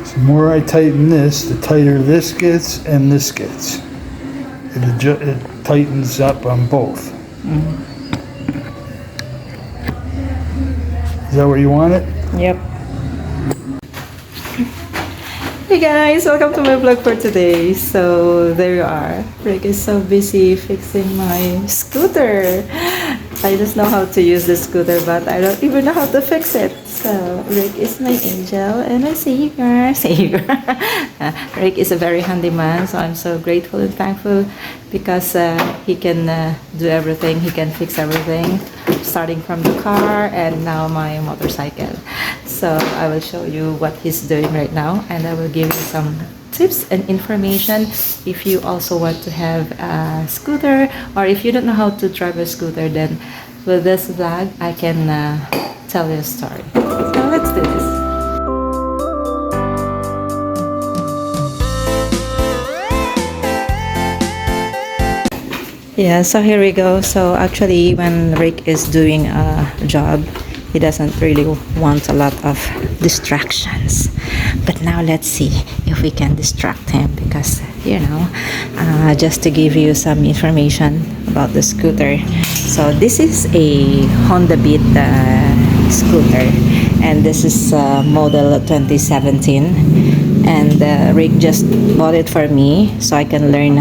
The more I tighten this, the tighter this gets and this gets. It tightens up on both. Is that where you want it? Yep. Hey guys, welcome to my vlog for today. So there you are. Rick is so busy fixing my scooter. I just know how to use the scooter, but I don't even know how to fix it. So Rick is my angel and my savior. Rick is a very handy man, so I'm so grateful and thankful because he can do everything. He can fix everything, starting from the car and now my motorcycle. So I will show you what he's doing right now, and I will give you some tips and information if you also want to have a scooter, or if you don't know how to drive a scooter, then with this vlog I can tell you a story. So let's do this. Yeah, so here we go. So actually when Rick is doing a job, he doesn't really want a lot of distractions, but now let's see if we can distract him, because you know, just to give you some information about the scooter. So this is a Honda Beat scooter, and this is model 2017, and Rick just bought it for me so I can learn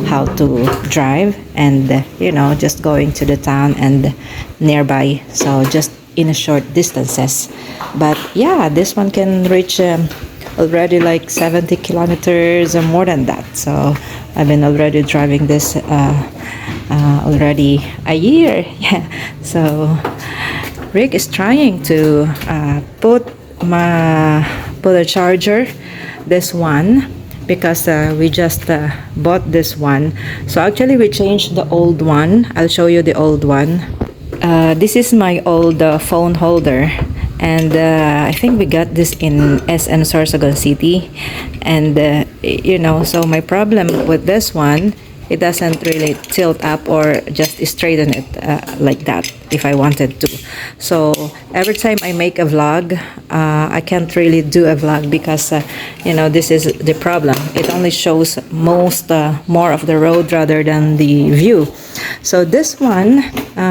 how to drive, and you know, just going to the town and nearby, so just in a short distances. But yeah, this one can reach already like 70 kilometers or more than that. So I've been already driving this already a year. Yeah, so Rick is trying to put a charger, this one, because we just bought this one. So actually we changed the old one. I'll show you the old one. This is my old phone holder, and I think we got this in Sorsogon City, and you know, so my problem with this one, it doesn't really tilt up or just straighten it like that if I wanted to. So every time I make a vlog, I can't really do a vlog because you know, this is the problem. It only shows more of the road rather than the view. So this one,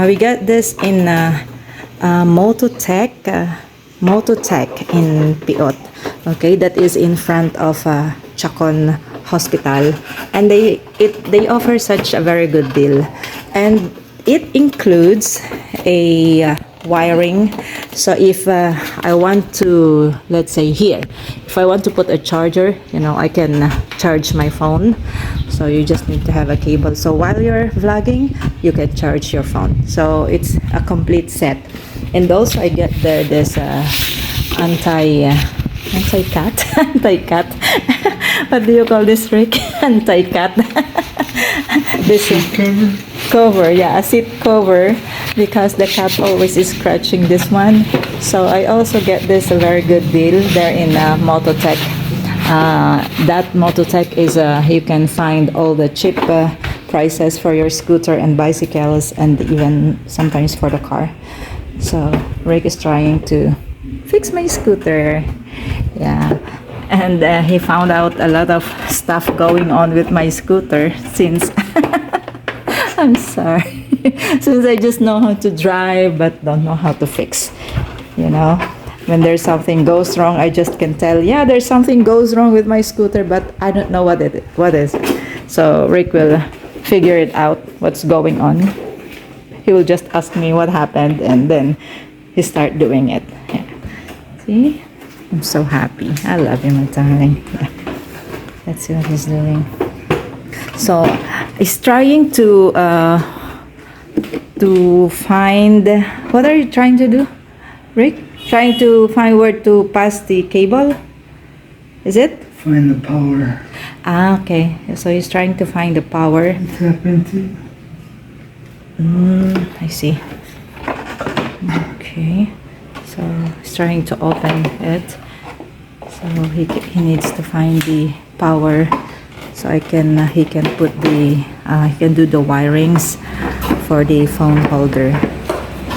we got this in Mototech in Piot. Okay, that is in front of Chacon Hospital, and they offer such a very good deal, and it includes a wiring. So if I want to, let's say here, if I want to put a charger, you know, I can charge my phone. So you just need to have a cable, so while you're vlogging you can charge your phone. So it's a complete set. And also I get there this anti-cat what do you call this, Rick? Anti-cat this cover, yeah, a seat cover, because the cat always is scratching this one. So I also get this a very good deal there in Mototech. That Mototech is you can find all the cheap prices for your scooter and bicycles, and even sometimes for the car. So Rick is trying to fix my scooter. Yeah, and he found out a lot of stuff going on with my scooter since I'm sorry, since I just know how to drive but don't know how to fix. You know, when there's something goes wrong, I just can tell, yeah, there's something goes wrong with my scooter, but I don't know what is. So Rick will figure it out, what's going on. He will just ask me what happened, and then he start doing it. Yeah. See, I'm so happy. I love him, my darling. Yeah. Let's see what he's doing. So he's trying to find, what are you trying to do, Rick? Trying to find where to pass the cable? Is it? Find the power. Ah, okay. So he's trying to find the power. Tap into. I see. Okay. So he's trying to open it. So he needs to find the power, so he can put the he can do the wirings for the phone holder.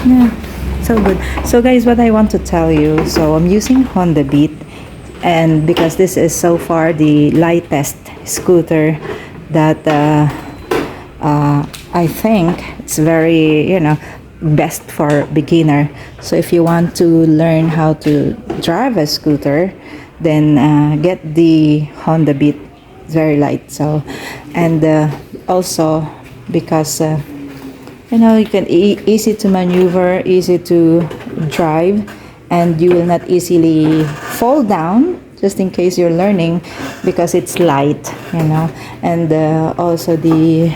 Yeah, so good. So guys, what I want to tell you, so I'm using Honda Beat. And because this is so far the lightest scooter that I think it's very, best for beginner. So if you want to learn how to drive a scooter, then get the Honda Beat. It's very light. So, and also because you can easy to maneuver, easy to drive, and you will not easily fall down, just in case you're learning, because it's light, and also the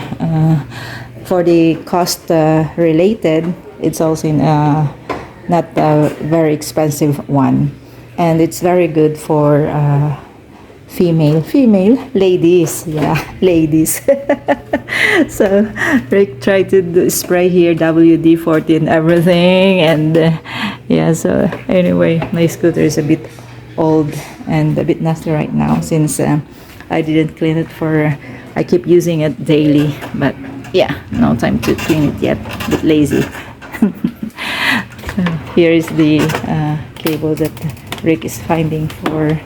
for the cost related, it's also not a very expensive one, and it's very good for female ladies, ladies. So Rick tried to spray here WD-40 and everything, and so anyway, my scooter is a bit old and a bit nasty right now, since I didn't clean it I keep using it daily, but no time to clean it yet, a bit lazy. So here is the cable that Rick is finding for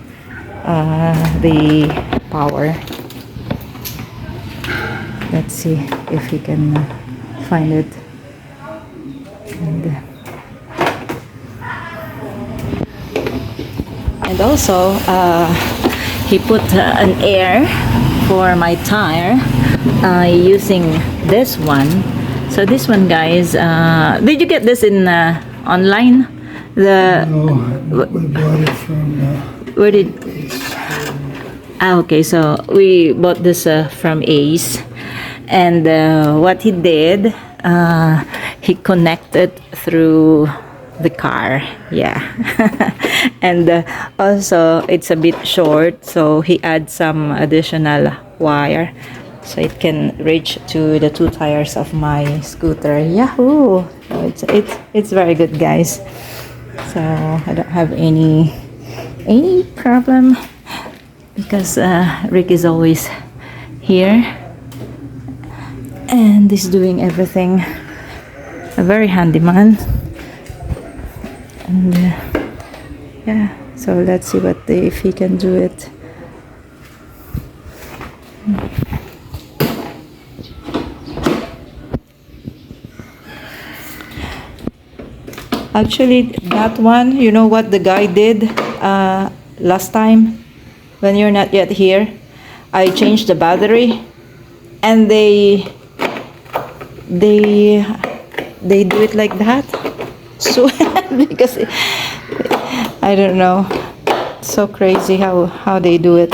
the power. Let's see if he can find it. And also he put an air for my tire using this one. So this one, guys, did you get this in online? We bought it from Where did okay, so we bought this from Ace, and what he did, he connected through the car, and also it's a bit short, so he adds some additional wire so it can reach to the two tires of my scooter. Yahoo! So it's very good, guys. So I don't have any problem, because Rick is always here and is doing everything. A very handy man. And so let's see if he can do it. Actually, that one, you know what the guy did last time when you're not yet here? I changed the battery, and they do it like that. So because I don't know, so crazy how they do it.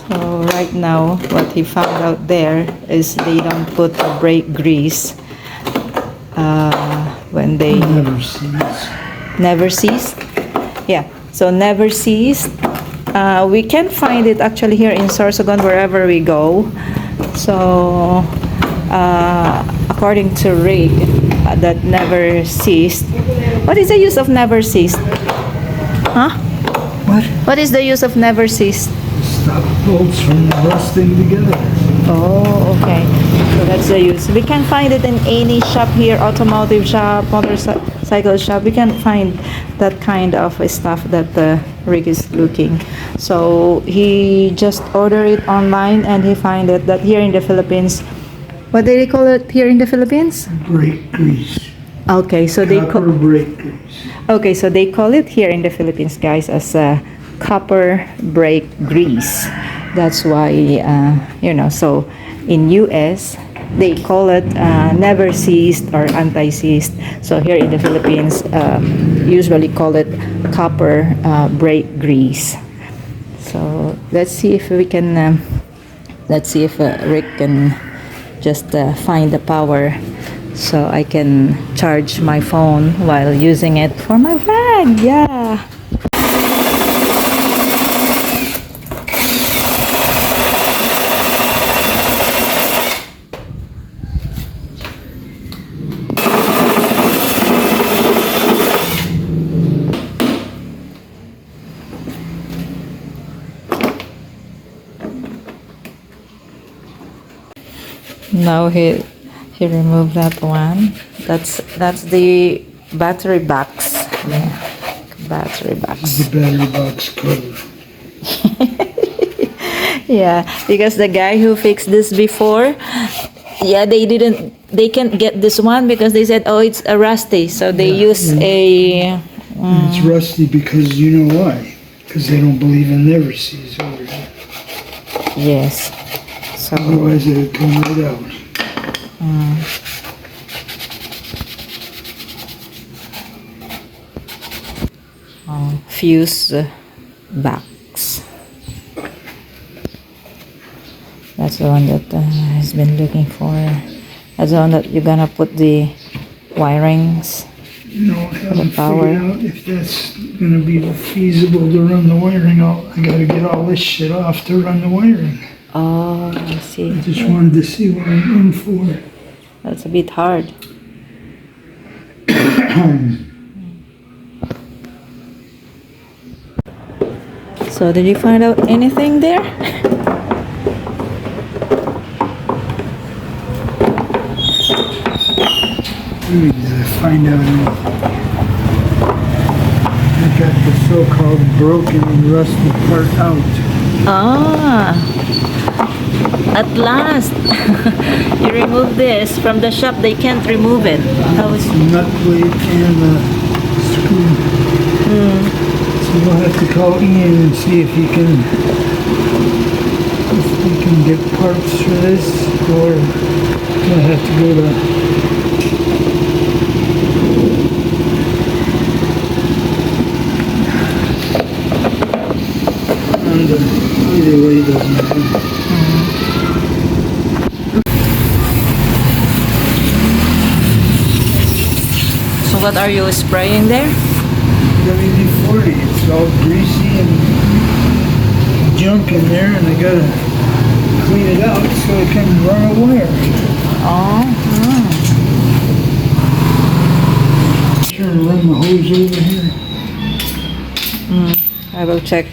So right now, what he found out there is they don't put brake grease when they never ceased. So never ceased. We can find it actually here in Sorsogon wherever we go. So according to Rick, that never ceased. What is the use of never ceased? Huh? What is the use of never ceased? stop bolts from rusting together. Oh, okay. So that's the use. We can find it in any shop here, automotive shop, motorcycle shop. We can find that kind of stuff that Rick is looking. So he just ordered it online and he find it that here in the Philippines, what do they call it here in the Philippines? Brake grease. Okay, so they call brake grease. Okay, so they call it here in the Philippines, guys, as copper brake grease. That's why, so in US, they call it never seized or anti-seized. So here in the Philippines, usually call it copper brake grease. So let's see if we can, Rick can just find the power so I can charge my phone while using it for my vlog. Yeah. Now he removed that one. That's the battery box. Yeah. battery This box. is the battery box code. Yeah, because the guy who fixed this before, yeah, they can't get this one because they said, oh, it's a rusty. So they use a, And it's rusty because you know why? Because they don't believe in never sees over here. yes. So, Otherwise it would come right out. fuse box. That's the one that has been looking for. That's the one that you're gonna put the wirings. You know, I haven't power. figured out if that's gonna be feasible to run the wiring out. I gotta get all this shit off to run the wiring. Oh, I see. I just wanted to see what I'm in for. That's a bit hard. So, did you find out anything there? Did I find out anything? I got the so-called broken and rusted part out. Ah, at last. You remove this from the shop. They can't remove it. How is Nut plate and a screw. So we'll have to call Ian and see if he can get parts for this, or we'll have to go to Honda. Either way doesn't matter. So what are you spraying there? WD-40, it's all greasy and junk in there, and I gotta clean it out so I can run a wire. Oh, Sure, and run the hose over here. I will check.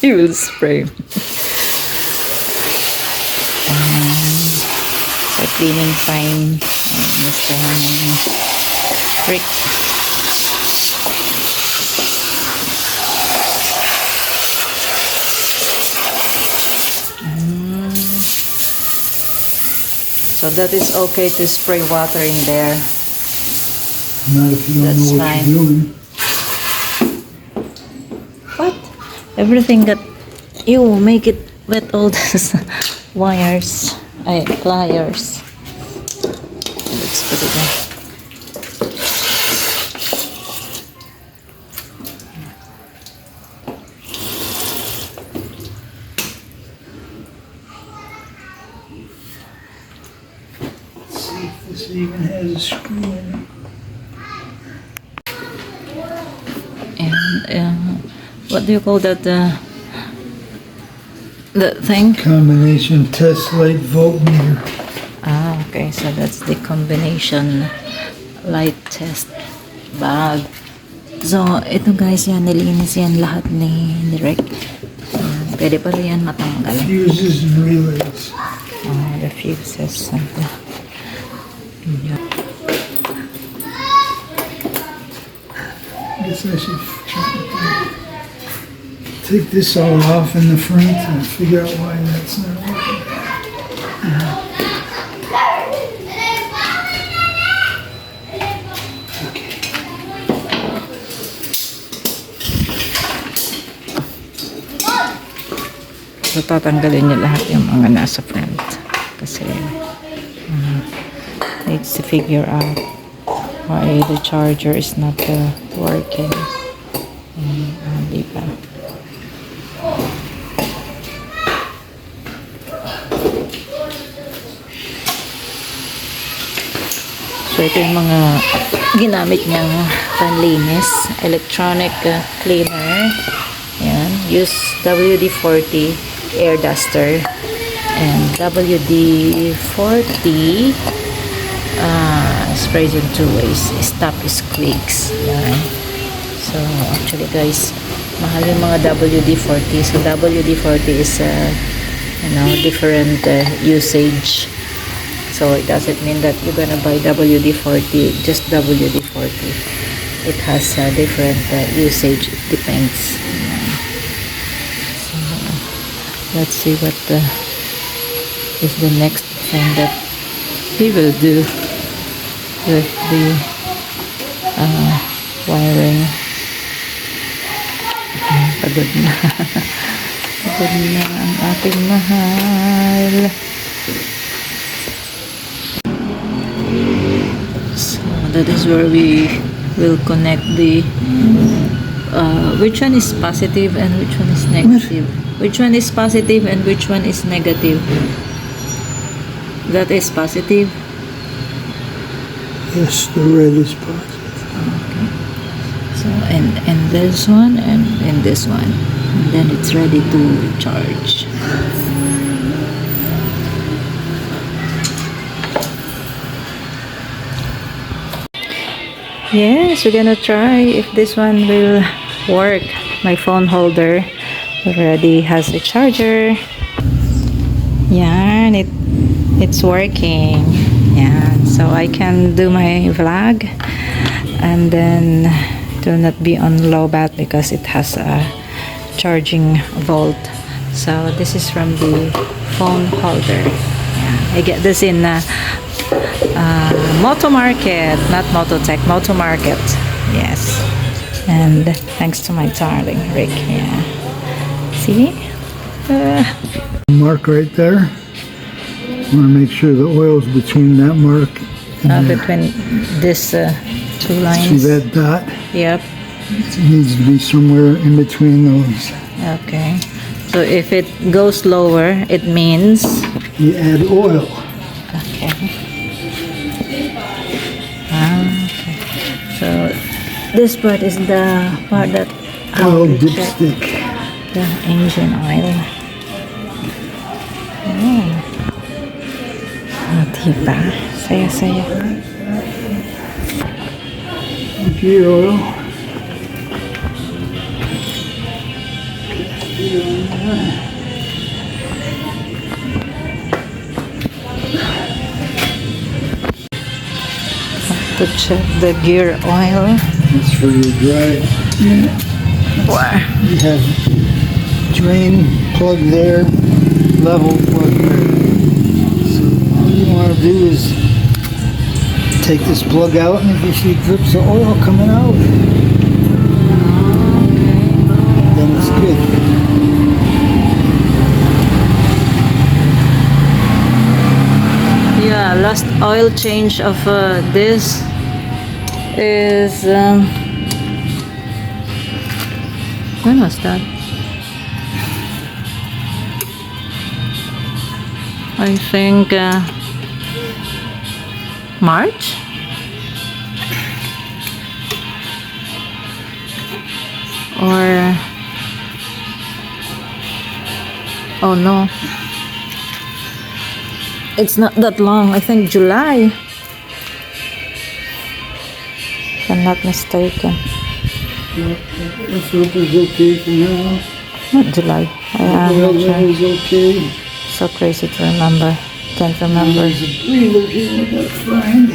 She will spray. So cleaning time, Mr. Rick. So that is okay to spray water in there. Not if you don't That's know what fine. you're doing. What? Everything that you make it with all these wires, pliers. Let's put it there. Let's see if this even has a screw in it. And what do you call that? That thing? Combination test light voltmeter. Ah, okay. So that's the combination light test bag. So, ito guys, yan, nilinis yan lahat ni Rick. Ayan, pwede pa rin yan matanggal. Fuses and relays. The fuses. Yeah. I guess I should take this all off in the front and figure out why that's not working. Okay. So, tatanggalin niya lahat yung mga nasa front. Kasi, needs to figure out why the charger is not working. Di ba? So, ito yung mga ginamit niyang panlinis. Electronic cleaner. Yan. Use WD-40 air duster. And WD-40 sprays in two ways. Stop squeaks. Yan. So, actually guys, mahal yung mga WD-40. So, WD-40 is different usage. So it doesn't mean that you're gonna buy WD-40, just WD-40. It has different usage. It depends. So let's see what is the next thing that he will do with the wiring. Pagod na. Pagod na ang ating mahal. So that is where we will connect the which one is positive and which one is negative. Which one is positive and which one is negative? That is positive. Yes, the red is positive. Okay. So and this one and this one. And then it's ready to charge. Yes, we're gonna try if this one will work. My phone holder already has a charger. Yeah, and it's working. Yeah, so I can do my vlog and then it will not be on low bat because it has a charging volt. So this is from the phone holder. Yeah, I get this in Moto Market, not Mototech, Moto Market. Yes, and thanks to my darling Rick. Yeah, see, Mark right there. Want to make sure the oil's between that mark and there. between this two See lines. that dot? Yep. It needs to be somewhere in between those. Okay. So if it goes lower, it means You add oil. okay. Okay. So this part is the part that Oil we check dipstick. the engine oil. Diba? Saya-saya. Gear oil. To check the gear oil. That's for your drive. Wow. You have drain plug there, level plug there. So all you want to do is take this plug out, and if you see drips of oil coming out, then it's good. Yeah, last oil change of this is when was that? I think March. Or oh no, it's not that long. I think July, if I'm not mistaken. This rope is okay for now. Not July. I'm Oil not sure. level is okay. So crazy to remember. Can't remember. There's a breather here we gotta find.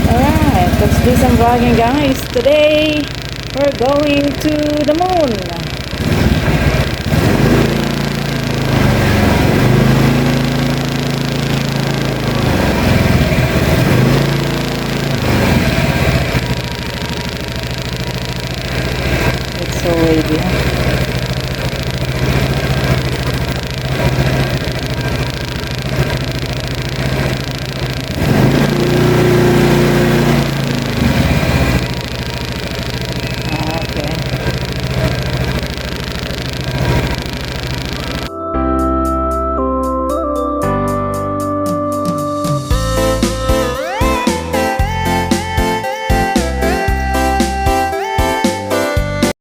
Alright, let's do some vlogging, guys. Today we're going to the moon.